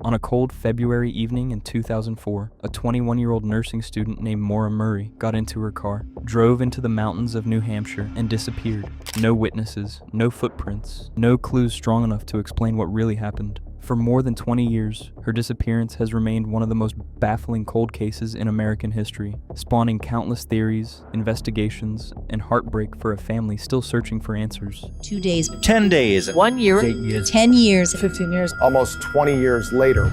On a cold February evening in 2004, a 21-year-old nursing student named Maura Murray got into her car, drove into the mountains of New Hampshire, and disappeared. No witnesses, no footprints, no clues strong enough to explain what really happened. For more than 20 years, her disappearance has remained one of the most baffling cold cases in American history, spawning countless theories, investigations, and heartbreak for a family still searching for answers. 2 days. 10 days. 1 year. 8 years. 10 years. 15 years. Almost 20 years later.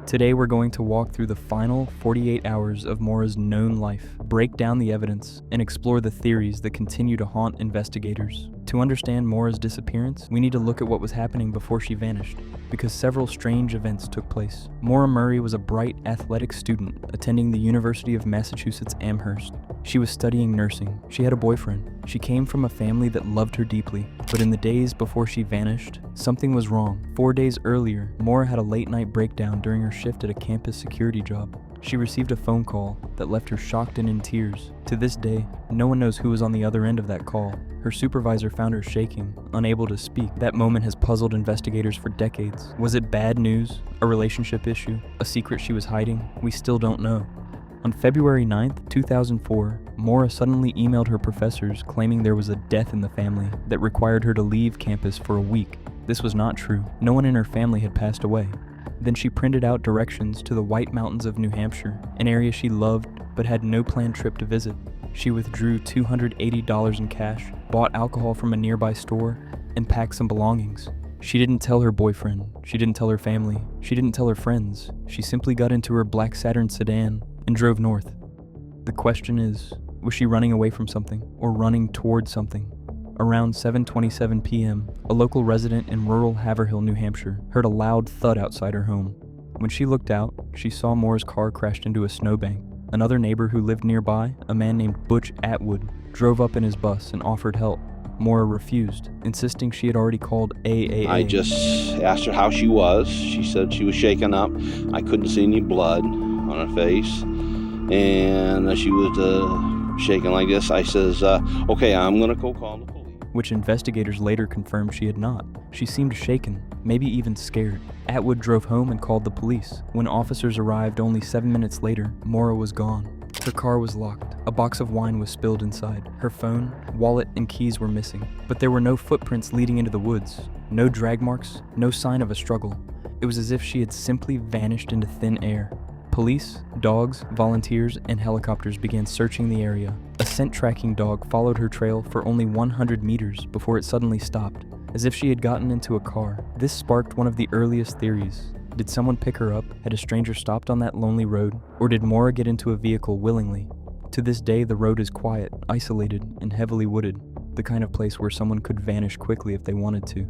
Today we're going to walk through the final 48 hours of Maura's known life, break down the evidence, and explore the theories that continue to haunt investigators. To understand Maura's disappearance, we need to look at what was happening before she vanished, because several strange events took place. Maura Murray was a bright, athletic student attending the University of Massachusetts Amherst. She was studying nursing. She had a boyfriend. She came from a family that loved her deeply, but in the days before she vanished, something was wrong. 4 days earlier, Maura had a late-night breakdown during her shift at a campus security job. She received a phone call that left her shocked and in tears. To this day, no one knows who was on the other end of that call. Her supervisor found her shaking, unable to speak. That moment has puzzled investigators for decades. Was it bad news? A relationship issue? A secret she was hiding? We still don't know. On February 9th, 2004, Maura suddenly emailed her professors claiming there was a death in the family that required her to leave campus for a week. This was not true. No one in her family had passed away. Then she printed out directions to the White Mountains of New Hampshire, an area she loved but had no planned trip to visit. She withdrew $280 in cash, bought alcohol from a nearby store, and packed some belongings. She didn't tell her boyfriend, she didn't tell her family, she didn't tell her friends. She simply got into her black Saturn sedan and drove north. The question is, was she running away from something or running toward something? Around 7:27 p.m., a local resident in rural Haverhill, New Hampshire, heard a loud thud outside her home. When she looked out, she saw Maura's car crashed into a snowbank. Another neighbor who lived nearby, a man named Butch Atwood, drove up in his bus and offered help. Maura refused, insisting she had already called AAA. I just asked her how she was. She said she was shaken up. I couldn't see any blood on her face, and she was shaking like this. I says, okay, I'm gonna go call the police. Which investigators later confirmed she had not. She seemed shaken, maybe even scared. Atwood drove home and called the police. When officers arrived only 7 minutes later, Maura was gone. Her car was locked. A box of wine was spilled inside. Her phone, wallet, and keys were missing. But there were no footprints leading into the woods. No drag marks, no sign of a struggle. It was as if she had simply vanished into thin air. Police, dogs, volunteers, and helicopters began searching the area. A scent tracking dog followed her trail for only 100 meters before it suddenly stopped, as if she had gotten into a car. This sparked one of the earliest theories. Did someone pick her up? Had a stranger stopped on that lonely road? Or did Maura get into a vehicle willingly? To this day, the road is quiet, isolated, and heavily wooded, the kind of place where someone could vanish quickly if they wanted to.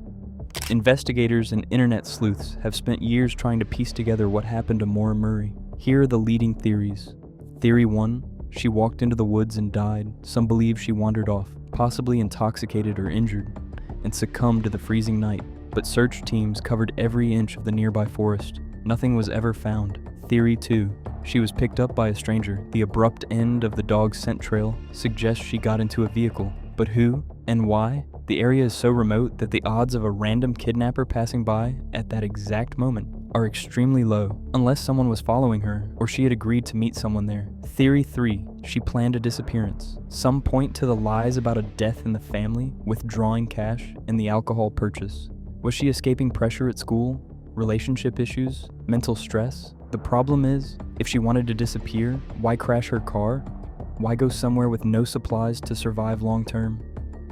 Investigators and internet sleuths have spent years trying to piece together what happened to Maura Murray. Here are the leading theories. Theory 1, she walked into the woods and died. Some believe she wandered off, possibly intoxicated or injured, and succumbed to the freezing night. But search teams covered every inch of the nearby forest. Nothing was ever found. Theory 2, she was picked up by a stranger. The abrupt end of the dog's scent trail suggests she got into a vehicle. But who and why? The area is so remote that the odds of a random kidnapper passing by at that exact moment are extremely low, unless someone was following her or she had agreed to meet someone there. Theory 3, she planned a disappearance. Some point to the lies about a death in the family, withdrawing cash, and the alcohol purchase. Was she escaping pressure at school, relationship issues, mental stress? The problem is, if she wanted to disappear, why crash her car? Why go somewhere with no supplies to survive long term?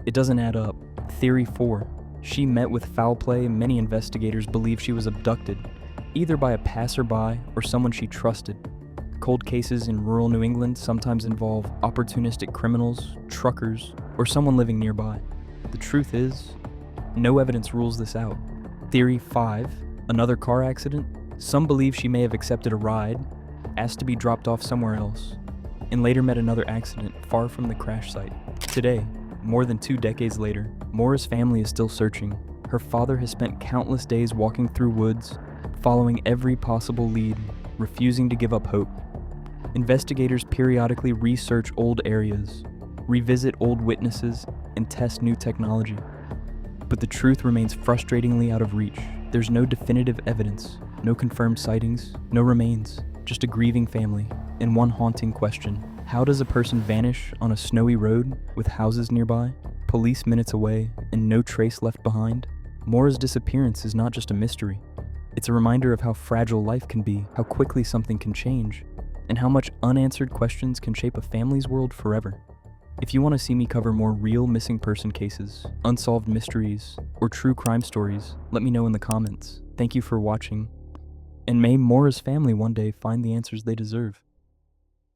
It doesn't add up. Theory 4, she met with foul play and many investigators believe she was abducted, either by a passerby or someone she trusted. Cold cases in rural New England sometimes involve opportunistic criminals, truckers, or someone living nearby. The truth is, no evidence rules this out. Theory 5, another car accident. Some believe she may have accepted a ride, asked to be dropped off somewhere else, and later met another accident far from the crash site. Today, more than 2 decades later, Maura's family is still searching. Her father has spent countless days walking through woods, following every possible lead, refusing to give up hope. Investigators periodically research old areas, revisit old witnesses, and test new technology. But the truth remains frustratingly out of reach. There's no definitive evidence, no confirmed sightings, no remains, just a grieving family, and one haunting question. How does a person vanish on a snowy road with houses nearby, police minutes away, and no trace left behind? Maura's disappearance is not just a mystery. It's a reminder of how fragile life can be, how quickly something can change, and how much unanswered questions can shape a family's world forever. If you want to see me cover more real missing person cases, unsolved mysteries, or true crime stories, let me know in the comments. Thank you for watching, and may Maura's family one day find the answers they deserve.